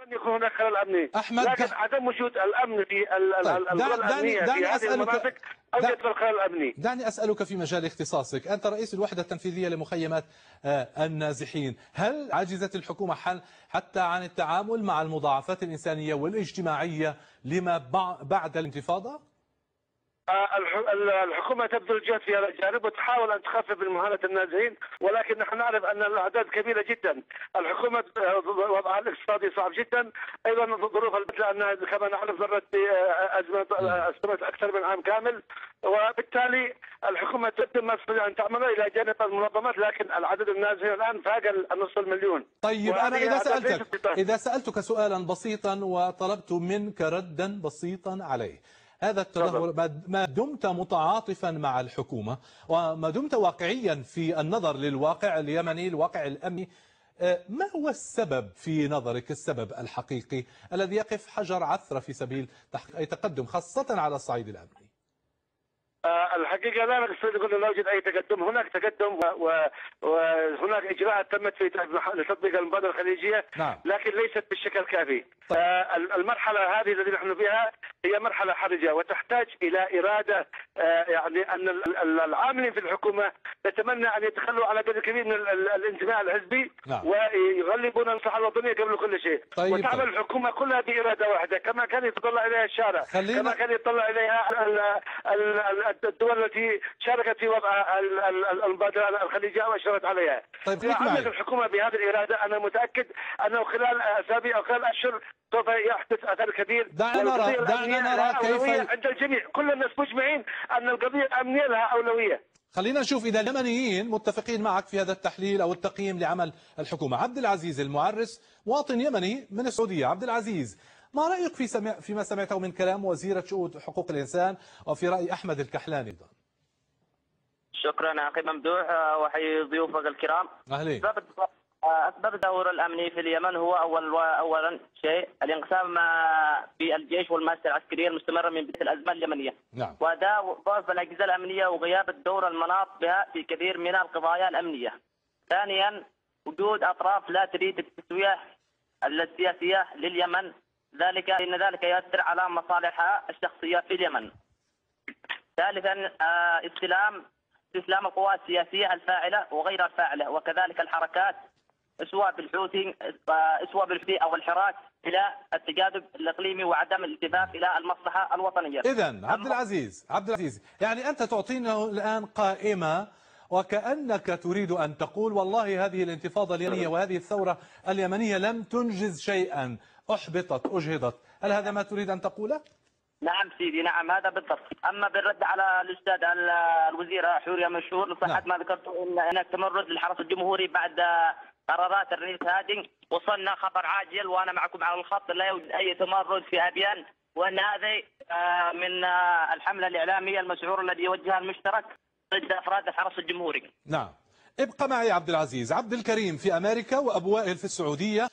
أن يكون هناك خلل أمني، أحمد لكن عدم وجود الأمن في الغرف الأمنية في هذه المناطق أوجد الخلل الأمني. دعني أسألك في مجال اختصاصك، أنت رئيس الوحدة التنفيذية لمخيمات النازحين، هل عجزت الحكومة حتى عن التعامل مع المضاعفات الإنسانية والاجتماعية لما بعد الانتفاضة؟ الحكومة تبذل جهد في هذا الجانب وتحاول أن تخفف من مهانة النازحين، ولكن نحن نعرف أن الأعداد كبيرة جدا. الحكومة وضعها الاقتصادي صعب جدا، أيضا ظروف البلد لأنها كما نعرف مرت بأزمة استمرت أكثر من عام كامل، وبالتالي الحكومة تقدم ما تستطيع أن تعمله إلى جانب المنظمات، لكن العدد النازحين الآن فاق النصف المليون. طيب أنا إذا سألتك سؤالا بسيطا وطلبت منك ردا بسيطا عليه، هذا التدهور ما دمت متعاطفا مع الحكومة وما دمت واقعيا في النظر للواقع اليمني الواقع الأمني، ما هو السبب في نظرك، السبب الحقيقي الذي يقف حجر عثرة في سبيل تحقيق أي تقدم خاصة على الصعيد الأمني؟ الحقيقة لا نقصد أقول لا يوجد أي تقدم، هناك تقدم وهناك إجراءات تمت في لتطبيق المبادرة الخليجية. نعم. لكن ليست بالشكل الكافي. المرحلة هذه التي نحن فيها هي مرحلة حرجة وتحتاج إلى إرادة، يعني أن العاملين في الحكومة نتمنى أن يتخلوا على قدر كبير من الانتماء الحزبي. نعم. ويغلبون المصلحة الوطنية قبل كل شيء. وتعمل الحكومة كلها بإرادة واحدة كما كان يتطلع إليها الشارع، كما كان يتطلع إليها الدول التي شاركت في وضع المبادرة الخليجية واشتغلت عليها. إذا عملت الحكومة بهذه الإرادة أنا متأكد أنه خلال أسابيع أو خلال أشهر سوف يحدث أثر كبير. دعنا نرى كيف عند الجميع، كل الناس مجمعين أن القضية الأمنية لها أولوية. خلينا نشوف إذا اليمنيين متفقين معك في هذا التحليل أو التقييم لعمل الحكومة. عبد العزيز المعرس مواطن يمني من السعودية. عبد العزيز، ما رأيك فيما سمعته من كلام وزيرة شؤون حقوق الإنسان وفي رأي أحمد الكحلاني أيضا؟ شكرا أخي ممدوح وحي ضيوفك الكرام. أهلين. أسباب التدهور الأمني في اليمن هو أولا شيء الانقسام في الجيش والمؤسسة العسكرية المستمرة من بداية الأزمة اليمنية. نعم. وأداء ضعف الأجهزة الأمنية وغياب الدور المناط بها في كثير من القضايا الأمنية. ثانيا وجود أطراف لا تريد التسوية السياسية لليمن، لأن ذلك يؤثر على مصالحها الشخصية في اليمن. ثالثا استسلام القوى السياسية الفاعلة وغير الفاعلة وكذلك الحركات اسوأ بالحوثي أو الحراك إلى التجاذب الإقليمي وعدم الالتفاف إلى المصلحة الوطنية. إذن عبد العزيز يعني أنت تعطينا الآن قائمة وكأنك تريد أن تقول والله هذه الانتفاضة اليمنية وهذه الثورة اليمنية لم تنجز شيئا، أحبطت، أجهضت، هل هذا ما تريد أن تقوله؟ نعم سيدي، نعم هذا بالضبط. أما بالرد على الأستاذ الوزير حورية منشور لصحة ما ذكرته إن هناك تمرد للحرس الجمهوري بعد قرارات الرئيس هادي، وصلنا خبر عاجل وأنا معكم على الخط، لا يوجد أي تمرد في أبيان، وأن هذا من الحملة الإعلامية المسعور الذي يوجهها المشترك ضد أفراد الحرس الجمهوري. نعم. ابقى معي عبد العزيز. عبد الكريم في أمريكا وأبو وائل في السعودية.